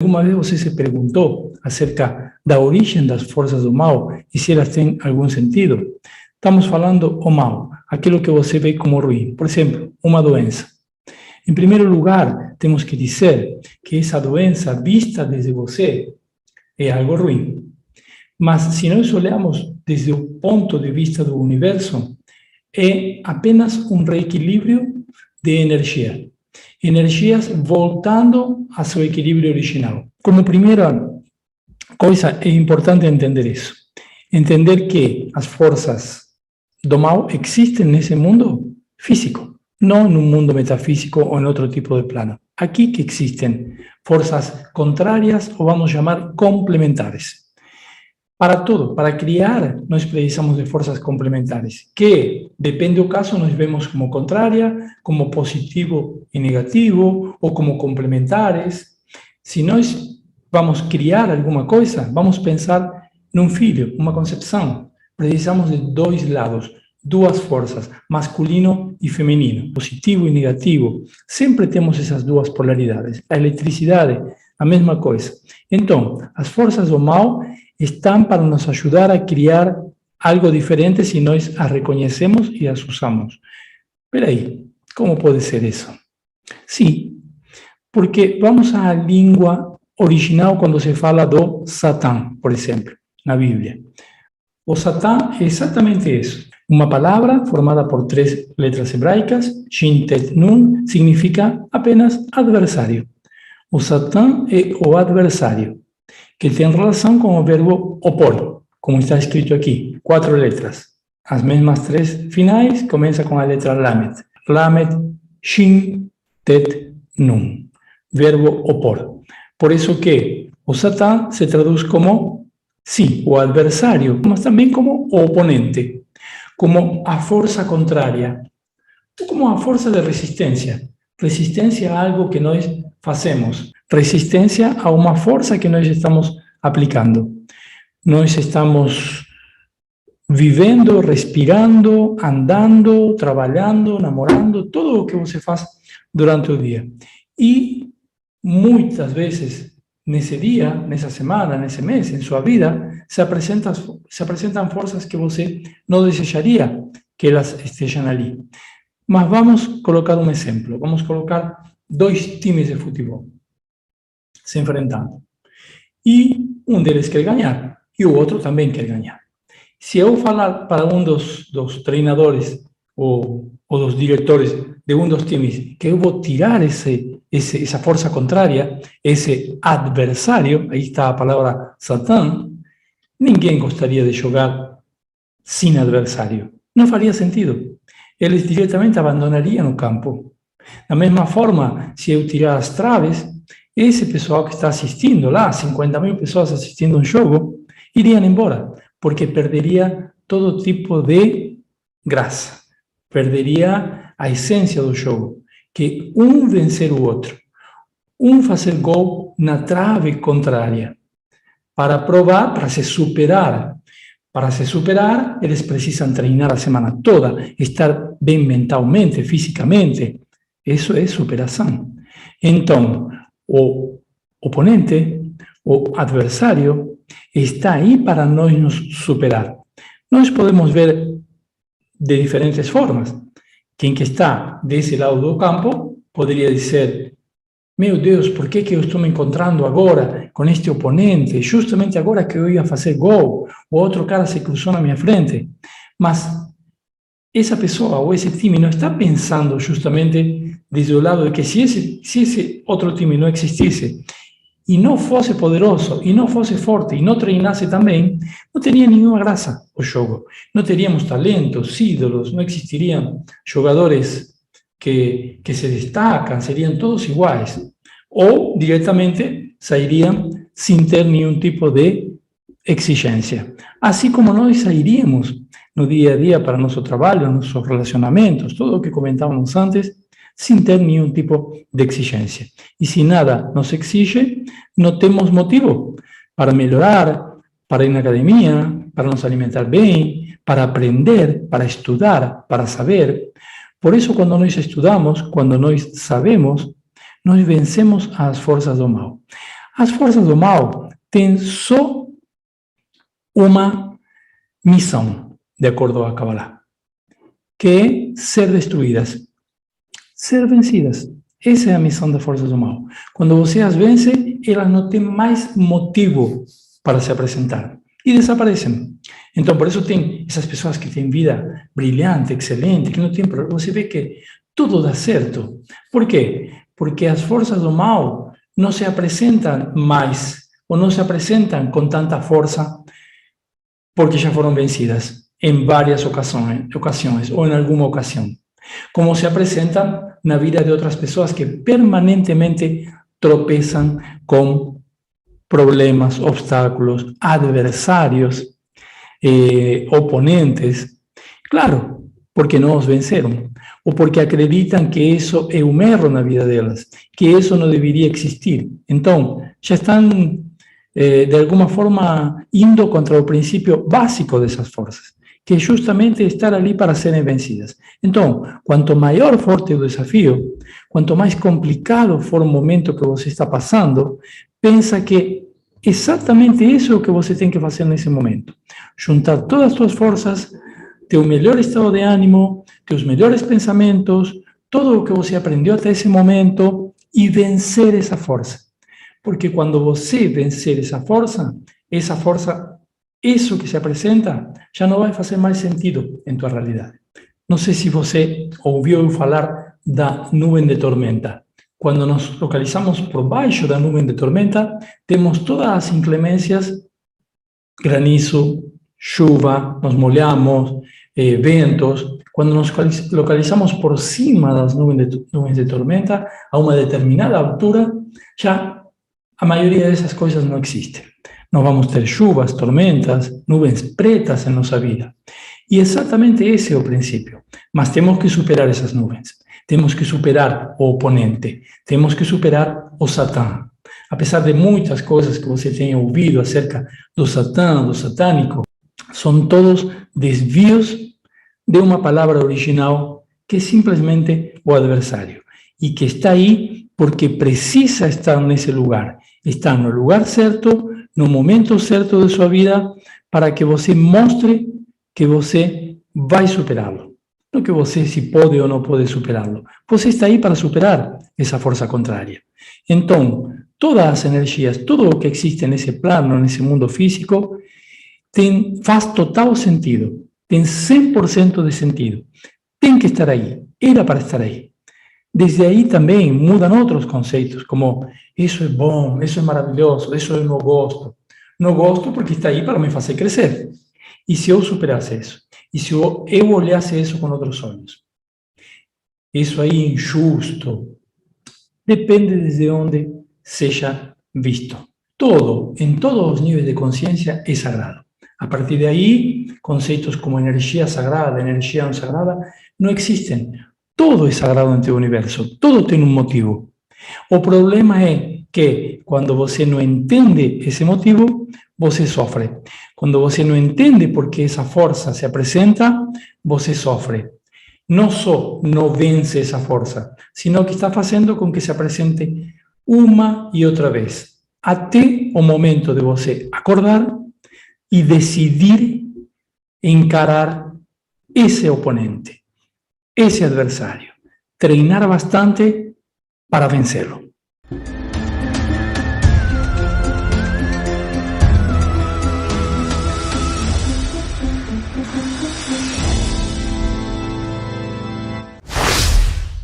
Alguma vez você se perguntou acerca da origem das forças do mal e se elas têm algum sentido? Estamos falando o mal, aquilo que você vê como ruim. Por exemplo, uma doença. Em primeiro lugar, temos que dizer que essa doença, vista desde você, é algo ruim. Mas se nós olhamos desde o ponto de vista do universo, é apenas um reequilíbrio de energia. Energias voltando a seu equilíbrio original. Como primeira coisa, é importante entender isso. Entender que as forças do mal existem nesse mundo físico, não no mundo metafísico ou em outro tipo de plano. Aqui que existem forças contrárias, ou vamos chamar complementares. Para tudo, para criar, nós precisamos de forças complementares, que, depende do caso, nós vemos como contrária, como positivo e negativo, ou como complementares. Se nós vamos criar alguma coisa, vamos pensar num filho, uma concepção. Precisamos de dois lados, duas forças, masculino e feminino, positivo e negativo. Sempre temos essas duas polaridades. A eletricidade, a mesma coisa. Então, as forças do mal estão para nos ajudar a criar algo diferente se nós as reconhecemos e as usamos. Espera aí, como pode ser isso? Sim, porque vamos à língua original quando se fala do Satã, por exemplo, na Bíblia. O Satã é exatamente isso. Uma palavra formada por 3 letras hebraicas, Shin, Tet, Nun, significa apenas adversário. O Satã é o adversário, que tem relação com o verbo opor, como está escrito aqui, 4 letras. As mesmas 3 finais começam com a letra Lamed. Lamed, Shin, Tet, Nun. Verbo opor. Por isso que o Satã se traduz como, sim, o adversário, mas também como o oponente, como a força contrária, ou como a força de resistência. Resistência a algo que nós fazemos. Resistência a uma força que nós estamos aplicando. Nós estamos vivendo, respirando, andando, trabalhando, namorando, tudo o que você faz durante o dia. E muitas vezes, nesse dia, nessa semana, nesse mês, em sua vida, se apresentam forças que você não desejaria que elas estejam ali. Mas vamos colocar um exemplo. Vamos colocar 2 times de futebol se enfrentando. E um deles quer ganhar, e o outro também quer ganhar. Se eu falar para um dos treinadores ou dos diretores de um dos times que eu vou tirar essa força contrária, esse adversário, aí está a palavra Satã, ninguém gostaria de jogar sem adversário. Não faria sentido. Eles diretamente abandonariam o campo. Da mesma forma, se eu tirar as traves, esse pessoal que está assistindo lá, 50.000 pessoas assistindo um jogo, iriam embora, porque perderia todo tipo de graça, perderia a essência do jogo, que um vencer o outro, um fazer gol na trave contrária, para provar, para se superar. Para se superar, eles precisam treinar a semana toda, estar bem mentalmente, fisicamente. Isso é superação. Então, o oponente, o adversário, está aí para nós nos superar. Nós podemos ver de diferentes formas. Quem que está desse lado do campo poderia dizer: meu Deus, por que eu estou me encontrando agora com este oponente? Justamente agora que eu ia fazer gol, o outro cara se cruzou na minha frente. Mas essa pessoa ou esse time não está pensando justamente desde o lado de que se esse outro time não existisse e não fosse poderoso, e não fosse forte, e não treinasse também, não teria nenhuma graça o jogo. Não teríamos talentos, ídolos, não existiriam jogadores que se destacam, seriam todos iguais. Ou, diretamente, sairiam sem ter nenhum tipo de exigência. Assim como nós sairíamos no dia a dia para nosso trabalho, nossos relacionamentos, tudo o que comentávamos antes, sem ter nenhum tipo de exigência. E se nada nos exige, não temos motivo para melhorar, para ir na academia, para nos alimentar bem, para aprender, para estudar, para saber. Por isso, quando nós estudamos, quando nós sabemos, nós vencemos as forças do mal. As forças do mal têm só uma missão, de acordo a Kabbalah, que é ser destruídas, ser vencidas. Essa é a missão das forças do mal. Quando você as vence, elas não têm mais motivo para se apresentar e desaparecem. Então, por isso tem essas pessoas que têm vida brilhante, excelente, que não tem problema. Você vê que tudo dá certo. Por quê? Porque as forças do mal não se apresentam mais, ou não se apresentam com tanta força, porque já foram vencidas em várias ocasiões ou em alguma ocasião. Como se apresentam na vida de outras pessoas que permanentemente tropeçam com problemas, obstáculos, adversários, oponentes. Claro, porque não os venceram, ou porque acreditam que isso é um erro na vida delas, que isso não deveria existir. Então, já estão, de alguma forma, indo contra o princípio básico dessas forças, que é justamente estar ali para serem vencidas. Então, quanto maior for o desafio, quanto mais complicado for o momento que você está passando, pensa que exatamente isso é o que você tem que fazer nesse momento. Juntar todas as suas forças, teu melhor estado de ânimo, teus melhores pensamentos, tudo o que você aprendeu até esse momento e vencer essa força. Porque quando você vencer essa força, isso que se apresenta, já não vai fazer mais sentido em tua realidade. Não sei se você ouviu falar da nuvem de tormenta. Quando nos localizamos por baixo da nuvem de tormenta, temos todas as inclemências, granizo, chuva, nos molhamos, ventos. Quando nos localizamos por cima das nuvens de tormenta, a uma determinada altura, já a maioria dessas coisas não existe. Não vamos ter chuvas, tormentas, nuvens pretas em nossa vida. E exatamente esse é o princípio. Mas temos que superar essas nuvens. Temos que superar o oponente. Temos que superar o Satã. Apesar de muitas coisas que você tenha ouvido acerca do Satã, do satânico, são todos desvios de uma palavra original que é simplesmente o adversário. E que está aí porque precisa estar nesse lugar. Está no lugar certo, no momento certo de sua vida, para que você mostre que você vai superá-lo. Não que você se pode ou não pode superá-lo. Você está aí para superar essa força contrária. Então, todas as energias, tudo o que existe nesse plano, nesse mundo físico, faz total sentido. Tem 100% de sentido. Tem que estar aí. Era para estar aí. Desde aí também mudam outros conceitos, como isso é bom, isso é maravilhoso, isso eu não gosto. Não gosto porque está aí para me fazer crescer. E se eu superasse isso? E se eu olhasse isso com outros olhos? Isso aí é injusto. Depende desde onde seja visto. Todo, em todos os níveis de consciência, é sagrado. A partir de aí, conceitos como energia sagrada, energia não sagrada, não existem. Todo é sagrado no teu universo, tudo tem um motivo. O problema é que, quando você não entende esse motivo, você sofre. Quando você não entende por que essa força se apresenta, você sofre. Não só não vence essa força, sino que está fazendo com que se apresente uma e outra vez, até o momento de você acordar e decidir encarar esse oponente, esse adversário. Treinar bastante para vencê-lo.